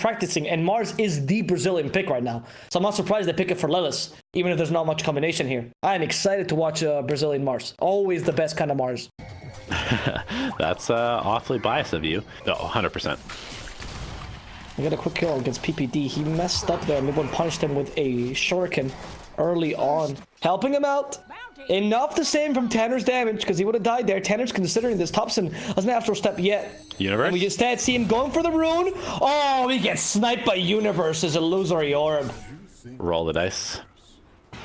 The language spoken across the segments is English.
practicing, and Mars is the Brazilian pick right now. So I'm not surprised they pick it for Lelis, even if there's not much combination here. I'm excited to watch Brazilian Mars. Always the best kind of Mars. That's awfully biased of you. No, 100%. We got a quick kill against PPD. He messed up there. Midone punished him with a shuriken early on. Helping him out. Enough to save him from Tanner's damage, because he would have died there. Tanner's considering this. Thompson doesn't have to step yet. Universe? And we instead see him going for the rune. Oh, he gets sniped by Universe as a illusory orb. Roll the dice.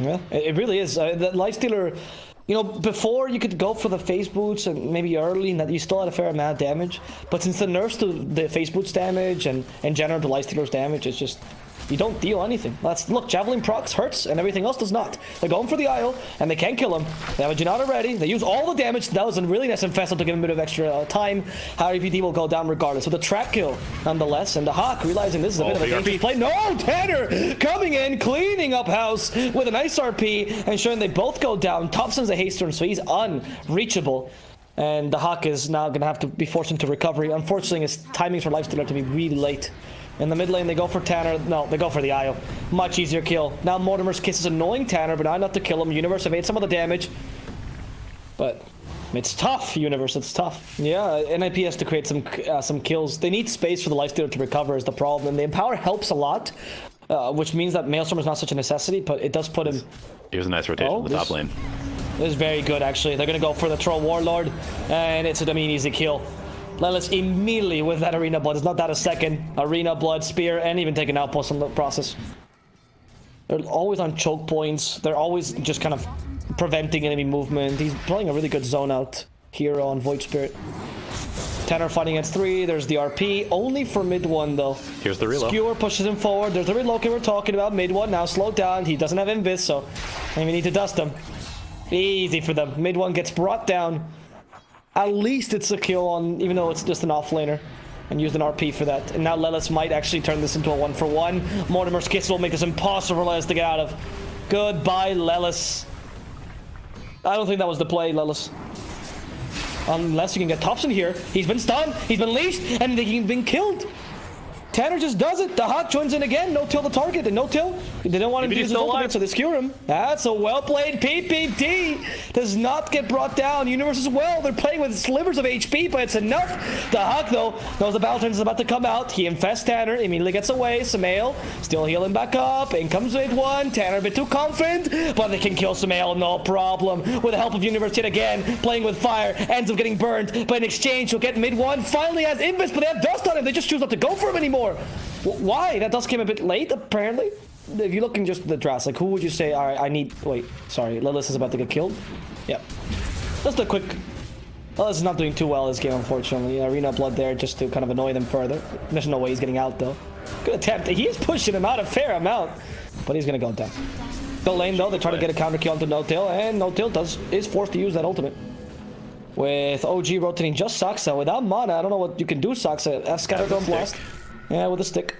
Yeah, it really is. The Lifestealer, you know, before you could go for the face boots and maybe early, and that you still had a fair amount of damage. But since the nerfs to the face boots damage and in general the Lifestealer's damage, it's just... you don't deal anything. Look, Javelin procs hurts and everything else does not. They're going for the Isle and they can't kill him. They have a Janata ready. They use all the damage. That was a really nice infestal to give him a bit of extra time. Harry PD will go down regardless. So the trap kill nonetheless. And the Hawk realizing this is a bit of a dangerous play. No, Tanner coming in, cleaning up house with a nice RP, ensuring they both go down. Thompson's a haster, so he's unreachable. And the Hawk is now going to have to be forced into recovery. Unfortunately, his timings for Lifestealer to be really late. In the mid lane, they go for Tanner. No, they go for the IO. Much easier kill. Now Mortimer's Kiss is annoying Tanner, but not enough to kill him. Universe evades some of the damage. But it's tough, Universe. It's tough. Yeah, NIP has to create some kills. They need space for the Lifestealer to recover is the problem. And the Empower helps a lot, which means that Maelstrom is not such a necessity, but it does put him... Here's a nice rotation in the top lane. This is very good, actually. They're going to go for the Troll Warlord, and it's an easy kill. Lelis immediately with that Arena Blood. It's not that a second. Arena Blood, Spear, and even take an outpost in the process. They're always on choke points. They're always just kind of preventing enemy movement. He's playing a really good zone out hero on Void Spirit. Tanner fighting against 3. There's the RP. Only for mid 1 though. Here's the reload. Skewer pushes him forward. There's the relocate we're talking about. Mid 1 now slowed down. He doesn't have Invis, so we need to dust him. Easy for them. Mid 1 gets brought down. At least it's a kill on, even though it's just an offlaner, and used an RP for that. And now Lelis might actually turn this into a 1-for-1. Mortimer's Kiss will make this impossible for Lelis to get out of. Goodbye, Lelis. I don't think that was the play, Lelis. Unless you can get Thompson here. He's been stunned, he's been leashed, and he's been killed. Tanner just does it. The Hawk joins in again. No-till the target. And no-till. They didn't want him to use his ultimate, so they skewer him. That's a well-played PPD. Does not get brought down. Universe as well. They're playing with slivers of HP, but it's enough. The Hawk, though, knows the battle turn is about to come out. He infests Tanner. Immediately gets away. Samael still healing back up. In comes mid 1. Tanner a bit too confident, but they can kill Samael. No problem. With the help of Universe yet again. Playing with fire. Ends up getting burned. But in exchange, he'll get mid 1. Finally has Invis, but they have dust on him. They just choose not to go for him anymore. Why? That dust came a bit late, apparently. If you're looking just at the draft, like, who would you say, all right, I need... Wait, sorry, Lelis is about to get killed? Yep. Just a quick... Lelis is not doing too well this game, unfortunately. Arena Blood there just to kind of annoy them further. There's no way he's getting out, though. Good attempt. He is pushing him out a fair amount, but he's going to go down. The lane, though, they try to get a counter kill onto No-Till, and No-Till is forced to use that ultimate. With OG rotating just Saksa. Without mana, I don't know what you can do, Saksa. Scattergun Blast. Yeah, with a stick.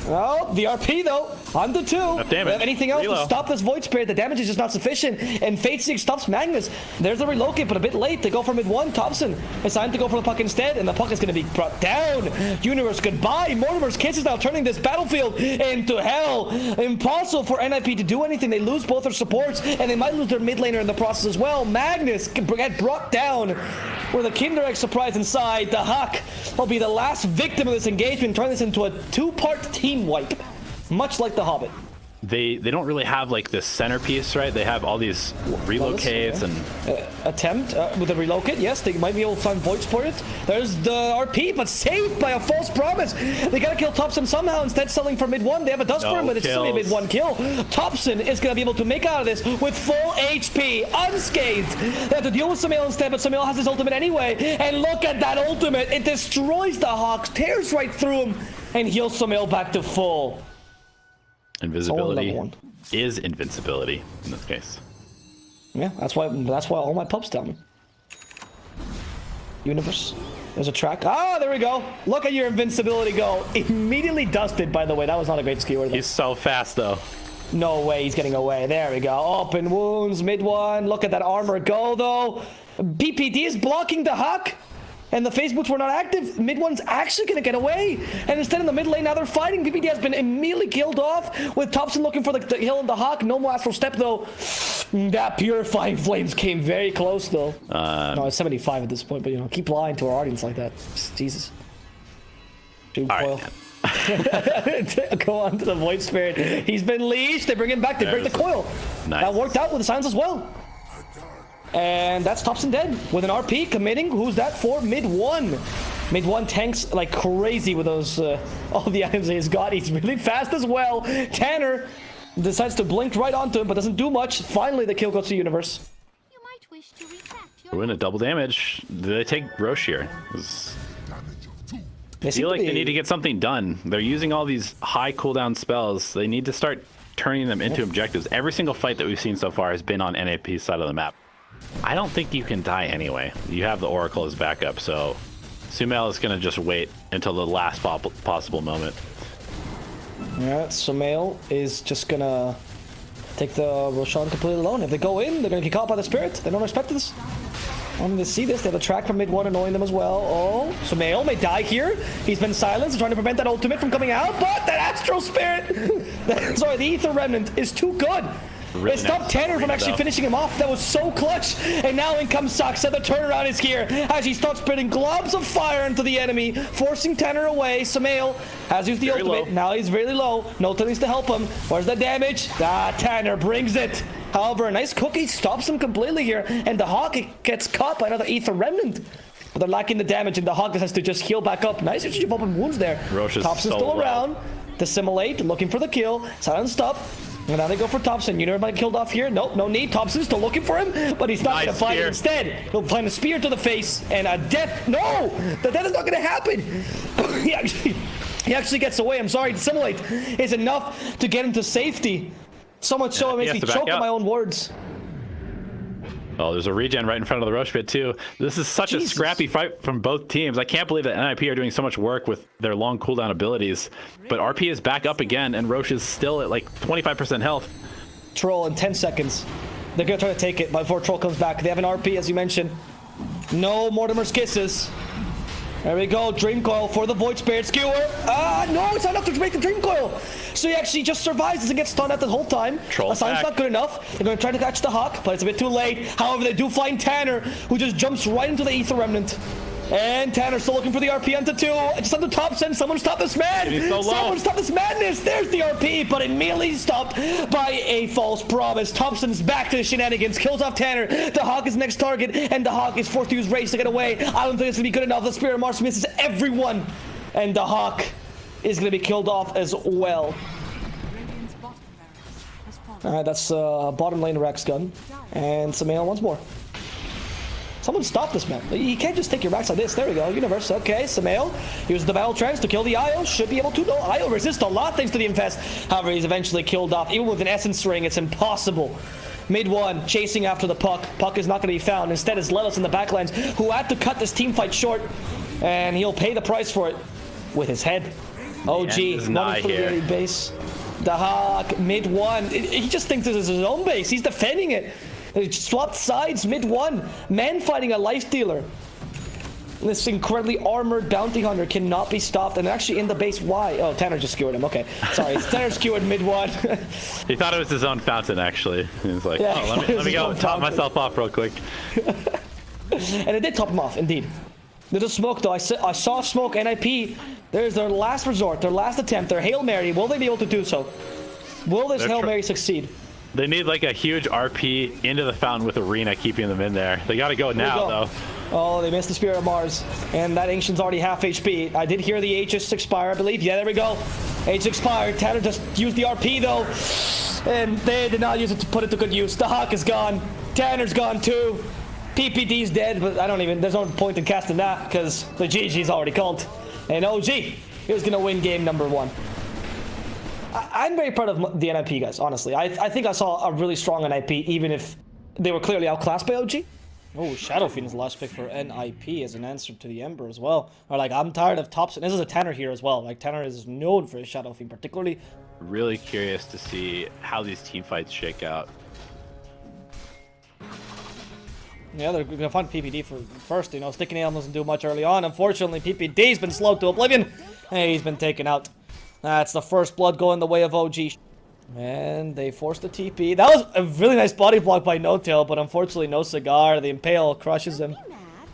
Oh, the RP though, on the 2. Anything else to stop this Void Spirit? The damage is just not sufficient, and Fate Seek stops Magnus. There's the relocate, but a bit late. They go for mid 1. Thompson decided to go for the puck instead, and the puck is going to be brought down. Universe, goodbye. Mortimer's Kiss is now turning this battlefield into hell. Impossible for NIP to do anything. They lose both their supports, and they might lose their mid laner in the process as well. Magnus get brought down with a Kinder Egg surprise inside. The Hawk will be the last victim of this engagement, turning this into a 2-part team wipe, much like the Hobbit. They don't really have like this centerpiece, right? They have all these relocates and attempt with a relocate. Yes, they might be able to find Void Spirit. There's the RP, but saved by a false promise. They gotta kill Thompson somehow. Instead, selling for mid 1. They have a dust for him, but it's still a mid 1 kill. Thompson is gonna be able to make out of this with full HP, unscathed. They have to deal with Samael instead, but Samael has his ultimate anyway. And look at that ultimate! It destroys the Hawks, tears right through him, and heals Samael back to full. Invisibility is invincibility in this case. Yeah, that's why all my pups tell me. Universe. There's a track. Ah, there we go. Look at your invincibility go. Immediately dusted, by the way. That was not a great skewer. He's so fast, though. No way he's getting away. There we go. Open wounds, mid 1. Look at that armor go, though. PPD is blocking the Hawk. and the phase boots were not active, mid one's actually going to get away. And instead in the mid lane, now they're fighting. PPD has been immediately killed off with Thompson looking for the hill and the Hawk. No more astral step though. That purifying flames came very close though. No, it's 75 at this point, but you know, keep lying to our audience like that. Jesus. Doom coil. Go on to the Void Spirit. He's been leashed. They bring him back. They break the coil. Nice. That worked out with the silence as well. And that's Thompson dead with an RP committing. Who's that for? Mid one. Mid one tanks like crazy with those all the items he's got. He's really fast as well. Tanner decides to blink right onto him, but doesn't do much. Finally, the kill goes to Universe. You might wish to retract your We're in a double damage. Do they take Roche here? I feel like they need to get something done. They're using all these high cooldown spells. They need to start turning them into objectives. Every single fight that we've seen so far has been on NAP's side of the map. I don't think you can die anyway. You have the Oracle as backup, so Sumail is going to just wait until the last possible moment. Yeah, Sumail is just going to take the Roshan completely alone. If they go in, they're going to get caught by the Spirit. They don't expect this. When they see this, they have a track from mid one annoying them as well. Oh, Sumail may die here. He's been silenced, trying to prevent that ultimate from coming out, but that Astral Spirit, sorry, the Ether Remnant is too good. Really it stopped Tanner from actually finishing him off. That was so clutch. And now in comes Saksa. The turnaround is here as he starts spitting globs of fire into the enemy, forcing Tanner away. Sumail has used the ultimate. Now he's really low. Nota needs to help him. Where's the damage? Tanner brings it. However, a nice cookie stops him completely here. And the Hawk gets caught by another Ether Remnant. But they're lacking the damage, and the Hawk has to just heal back up. Nice exchange of open wounds there. Thompson's still around. Dissimulate, looking for the kill. Silence up. And now they go for Thompson. You know, might killed off here. Nope, no need. Thompson's still looking for him, but he's not going to find it. Instead, he'll find a spear to the face and a death. No, the death is not going to happen. he actually gets away. I'm sorry. Dissimulate is enough to get him to safety. So much so it makes me choke on my own words. Oh, there's a regen right in front of the Roche pit too. This is such a scrappy fight from both teams. I can't believe that NIP are doing so much work with their long cooldown abilities. But RP is back up again, and Roche is still at like 25% health. Troll in 10 seconds. They're going to try to take it before Troll comes back. They have an RP, as you mentioned. No Mortimer's Kisses. There we go. Dream Coil for the Void Spirit Skewer. No, it's not enough to break the Dream Coil. So he actually just survives, doesn't get stunned at the whole time. Assignment's not good enough. They're going to try to catch the Hawk, but it's a bit too late. However, they do find Tanner, who just jumps right into the Ether Remnant. And Tanner's still looking for the RP onto two. Just on the top send. Someone stop this man. Someone stop this madness. There's the RP, but immediately stopped by a false promise. Thompson's back to the shenanigans. Kills off Tanner. The Hawk is the next target, and the Hawk is forced to use Race to get away. I don't think it's going to be good enough. The Spirit of Mars misses everyone. And the Hawk is going to be killed off as well. Alright, that's bottom lane Rex gun. And Sumail once more. Someone stop this man. You can't just take your max like this. There we go. Universe. Okay, Sumail uses the battle trance to kill the Io. Should be able to. No, Io resists a lot thanks to the Infest. However, he's eventually killed off. Even with an Essence Ring, it's impossible. Mid one, chasing after the Puck. Puck is not going to be found. Instead, it's Lelis in the backlines, who had to cut this team fight short. And he'll pay the price for it with his head. OG, running for the base. The Hawk, mid one. He just thinks this is his own base. He's defending it. They swapped sides mid one. Man fighting a life dealer. This incredibly armored bounty hunter cannot be stopped. And actually in the base, why? Oh, Tanner just skewered him. Okay, sorry. Tanner skewered mid one. He thought it was his own fountain, actually. He was like, yeah, oh, let me go top myself off real quick. And it did top him off, indeed. There's a smoke, though. I saw smoke. NIP, there's their last resort, their last attempt, their Hail Mary. Will they be able to do so? Will this Hail Mary succeed? They need like a huge RP into the fountain with Arena keeping them in there. They got to go now, though. Oh, they missed the Spirit of Mars. And that Ancient's already half HP. I did hear the Aegis expire, I believe. Yeah, there we go. Aegis expired. Tanner just used the RP, though. And they did not use it to put it to good use. The Hawk is gone. Tanner's gone, too. PPD's dead, but I don't even... There's no point in casting that, because the GG's already called. And OG is going to win game number one. I'm very proud of the NIP guys, honestly. I think I saw a really strong NIP, even if they were clearly outclassed by OG. Oh, Shadow Fiend is the last pick for NIP as an answer to the Ember as well. Or like, I'm tired of Thompson. This is a Tanner here as well. Like, Tanner is known for his Shadow Fiend, particularly. Really curious to see how these team fights shake out. Yeah, they're gonna find PPD for first. You know, Sticky Nail doesn't do much early on. Unfortunately, PPD's been slowed to oblivion. Hey, he's been taken out. That's the first blood going the way of OG. And they forced the TP. That was a really nice body block by No Tail, but unfortunately, no cigar. The Impale crushes him.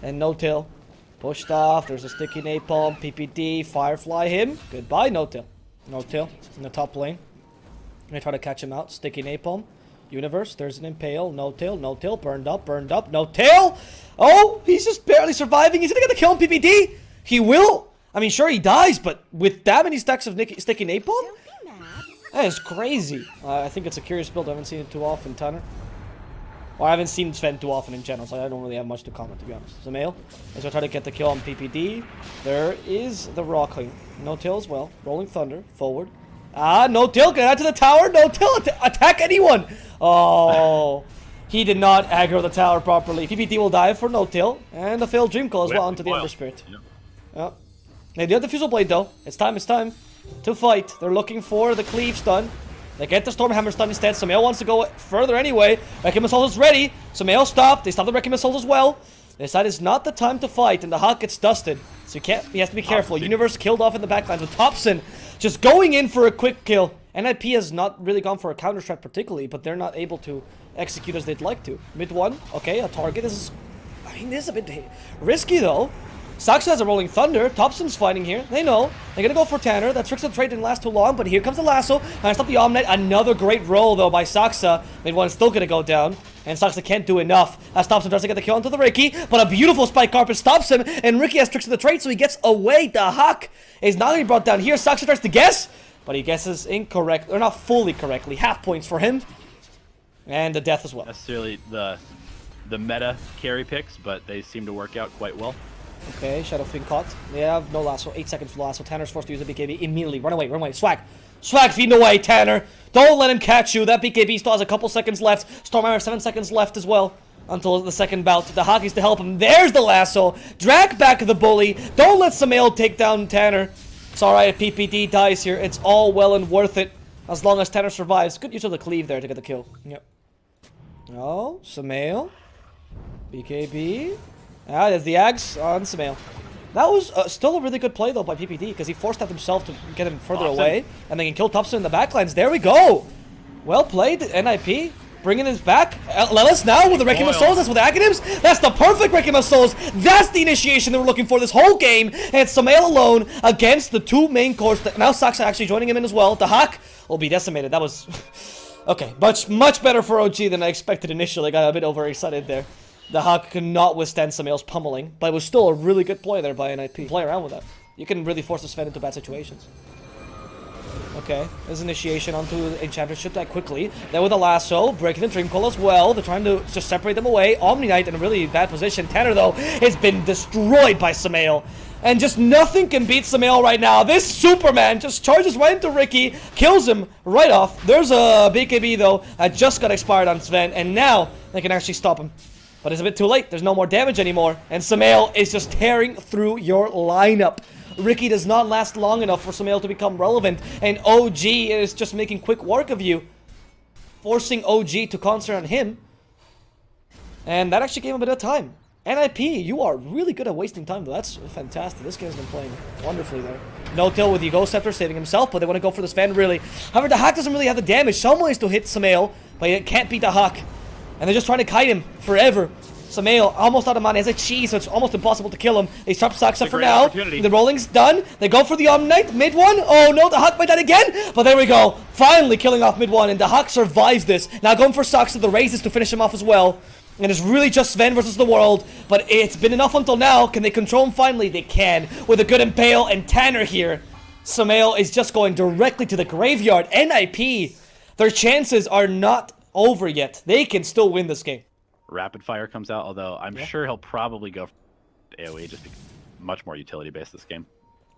And No Tail pushed off. There's a Sticky Napalm. PPD. Firefly him. Goodbye, No Tail. No Tail in the top lane. They try to catch him out. Sticky Napalm. Universe, there's an Impale, No Tail, burned up, No Tail! Oh, he's just barely surviving. He's gonna get the kill on PPD. He will. I mean, sure, he dies, but with that many stacks of Sticky Napalm? That is crazy. I think it's a curious build. I haven't seen it too often, Tanner. Or I haven't seen Sven too often in general, so I don't really have much to comment, to be honest. Zamail is gonna try to get the kill on PPD. There is the Raw Clean. No Tail as well. Rolling Thunder, forward. Ah, No Tail, get out to the tower. No Tail, attack anyone. Oh, he did not aggro the tower properly. PPD will die for No Tail. And the failed Dream Call as well onto the Ember Spirit. Yeah. They do have the Fusel Blade though. It's time to fight. They're looking for the Cleave stun. They get the Stormhammer stun instead. Samael wants to go further anyway. Wrecking Assault is ready. Samael stopped. They stopped the Wrecking Assault as well. They decide it's not the time to fight, and the Hawk gets dusted. So he has to be careful. Universe killed off in the backlines with Thompson just going in for a quick kill. NIP has not really gone for a counter strat particularly, but they're not able to execute as they'd like to. Mid one, okay, a target. This is a bit risky though. Saxa has a Rolling Thunder. Thompson's fighting here. They know. They're gonna go for Tanner. That Tricks of Trade didn't last too long, but here comes the lasso. And stop the Omnite. Another great roll though by Saxa. Mid one is still gonna go down. And Saxa can't do enough. As Thompson tries to get the kill onto the Ricky. But a beautiful Spike Carpet stops him. And Ricky has Tricks of the Trade, so he gets away. The Hawk is not gonna be brought down here. Saxa tries to guess, but he guesses incorrect. Or not fully correctly. Half points for him. And the death as well. Necessarily the meta carry picks, but they seem to work out quite well. Okay, Shadow Fiend caught. They have no lasso. 8 seconds for the lasso. Tanner's forced to use the BKB immediately. Run away. Swag. Swag feeding away, Tanner. Don't let him catch you. That BKB still has a couple seconds left. Stormhammer 7 seconds left as well. Until the second bout. The Hawkies to help him. There's the lasso. Drag back the bully. Don't let Samael take down Tanner. It's alright if PPD dies here. It's all well and worth it. As long as Tanner survives. Good use of the cleave there to get the kill. Yep. Oh, Samael. BKB. Ah, there's the Ags on Samael. That was still a really good play, though, by PPD, because he forced out himself to get him further away, and they can kill Thompson in the backlines. There we go! Well played, NIP. Bringing his back. Lelis now with the Wrecking of Souls. That's with the Acronyms. That's the perfect Wrecking of Souls. That's the initiation that we're looking for this whole game. And it's Samael alone against the two main cores. Now Saxa actually joining him in as well. The Hawk will be decimated. That was... okay, much better for OG than I expected initially. Got a bit overexcited there. The Hawk could not withstand Samael's pummeling, but it was still a really good play there by NIP. Play around with that. You can really force the Sven into bad situations. Okay, there's initiation onto Enchantress. Shoot that quickly. Then with a lasso, breaking the Dream Call as well. They're trying to just separate them away. Omni Knight in a really bad position. Tanner, though, has been destroyed by Samael. And just nothing can beat Samael right now. This Superman just charges right into Ricky, kills him right off. There's a BKB, though, that just got expired on Sven, and now they can actually stop him. But it's a bit too late. There's no more damage anymore. And Samael is just tearing through your lineup. Ricky does not last long enough for Samael to become relevant. And OG is just making quick work of you. Forcing OG to concentrate on him. And that actually gave him a bit of time. NIP, you are really good at wasting time, though. That's fantastic. This game's been playing wonderfully there. No Tail with the Ghost Scepter saving himself, but they want to go for this Sven, really. However, the Hawk doesn't really have the damage. Someone needs to hit Samael, but it can't beat the Hawk. And they're just trying to kite him forever. Samael almost out of mana. He has a cheese, so it's almost impossible to kill him. They stop Saxa for now. The rolling's done. They go for the Omnite. Mid one. Oh no, the Hawk might die again. But there we go. Finally killing off mid one. And the Hawk survives this. Now going for Saxa. The raises to finish him off as well. And it's really just Sven versus the world. But it's been enough until now. Can they control him finally? They can. With a good Impale and Tanner here. Samael is just going directly to the graveyard. NIP. Their chances are not over yet. They can still win this game. Rapid Fire comes out, although I'm sure he'll probably go for AoE just because much more utility based this game.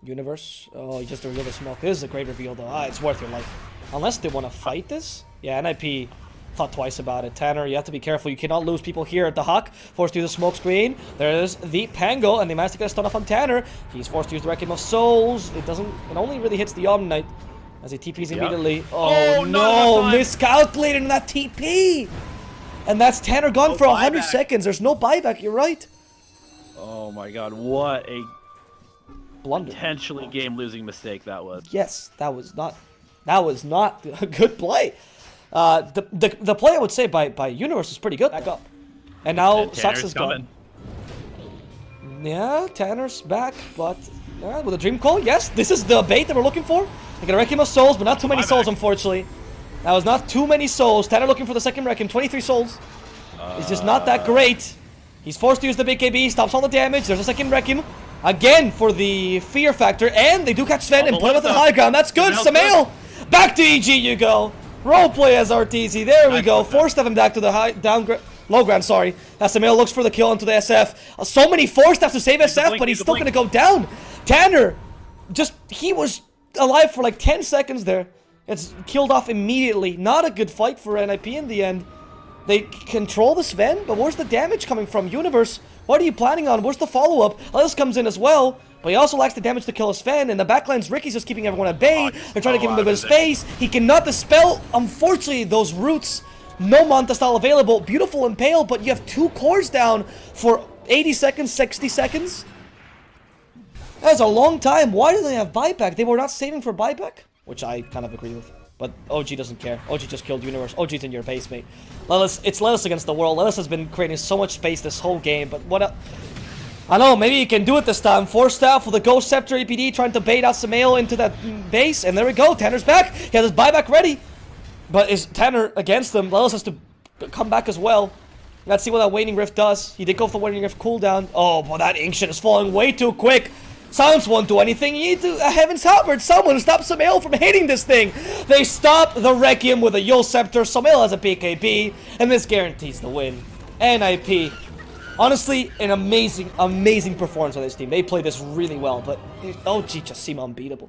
Universe. Oh, he just revealed the smoke. This is a great reveal, though. Ah, it's worth your life. Unless they want to fight this. Yeah, NIP thought twice about it. Tanner, you have to be careful. You cannot lose people here at the Hawk. Forced to use the smoke screen. There's the Pango, and they managed to get a stun off on Tanner. He's forced to use the Wrecking of Souls. It only really hits the Omnite as he TPs immediately. Oh no, miscalculated in that TP. And that's Tanner gone No for 100 buyback. seconds. There's no buyback. You're right. Oh my god, what a Blunder. potentially game-losing mistake that was. Yes, that was not a good play. The play I would say by Universe is pretty good. Back up. And now And Sucks Tanner's is gone. coming. Yeah, Tanner's back, but with a Dream Call, yes, this is the bait that we're looking for. They got a Requiem of Souls, but not too many souls, unfortunately. That was not too many souls. Tanner looking for the second Requiem, 23 souls. It's just not that great. He's forced to use the big KB, stops all the damage. There's a second Requiem. Again for the fear factor, and they do catch Sven and play with the high ground. That's good, Samael! Back to EG you go. Roleplay as RTZ, there we go. Forced him back to the low ground, sorry. As Samael looks for the kill onto the SF. So many forced have to save SF, but he's still gonna go down. Tanner, he was alive for like 10 seconds there. It's killed off immediately. Not a good fight for NIP in the end. They control the Sven, but where's the damage coming from? Universe, what are you planning on? Where's the follow-up? Ellis comes in as well, but he also lacks the damage to kill a Sven. In the backlines, Ricky's just keeping everyone at bay. They're trying to give him a bit of space. He cannot dispel, unfortunately, those roots. No Manta style available. Beautiful Impale, but you have 2 cores down for 80 seconds, 60 seconds. That's a long time. Why do they have buyback? They were not saving for buyback, which I kind of agree with. But OG doesn't care. OG just killed Universe. OG's in your base, mate. It's Lelis against the world. Lelis has been creating so much space this whole game, but what I know, maybe he can do it this time. Force Staff with a Ghost Scepter EPD trying to bait out Samael into that base, and there we go. Tanner's back. He has his buyback ready. But is Tanner against them? Lelis has to come back as well. Let's see what that Waning Rift does. He did go for the Waning Rift cooldown. Oh, but that Ancient is falling way too quick. Silence won't do anything. You need to, Heaven's Halberd, someone stop Samael from hitting this thing. They stop the Requiem with a Yule Scepter. Samael has a BKB, and this guarantees the win. NIP. Honestly, an amazing, amazing performance on this team. They played this really well, but OG just seem unbeatable.